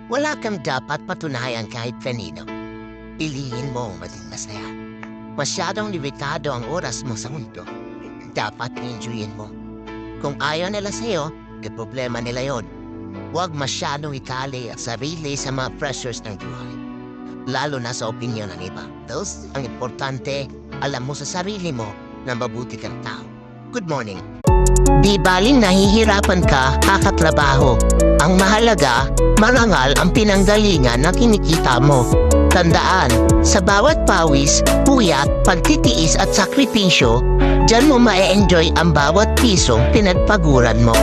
Wala kang dapat patunayan kahit kanino. Piliin mo ang maging masaya. Masyadong limitado ang oras mo sa mundo. Dapat enjoyin mo. Kung ayaw nila sa'yo, problema nila yon. Huwag masyadong itali ang sarili sa mga pressures ng buhay. Lalo na sa opinyon ng iba. Thus, ang importante, alam mo sa sarili mo na mabuti kang tao. Good morning. Di baling nahihirapan ka kakatrabaho. Ang mahalaga, marangal ang pinanggalingan na kinikita mo. Tandaan, sa bawat pawis, puyat, pagtitiis at sakripisyo, diyan mo ma-enjoy ang bawat pisong pinagpaguran mo.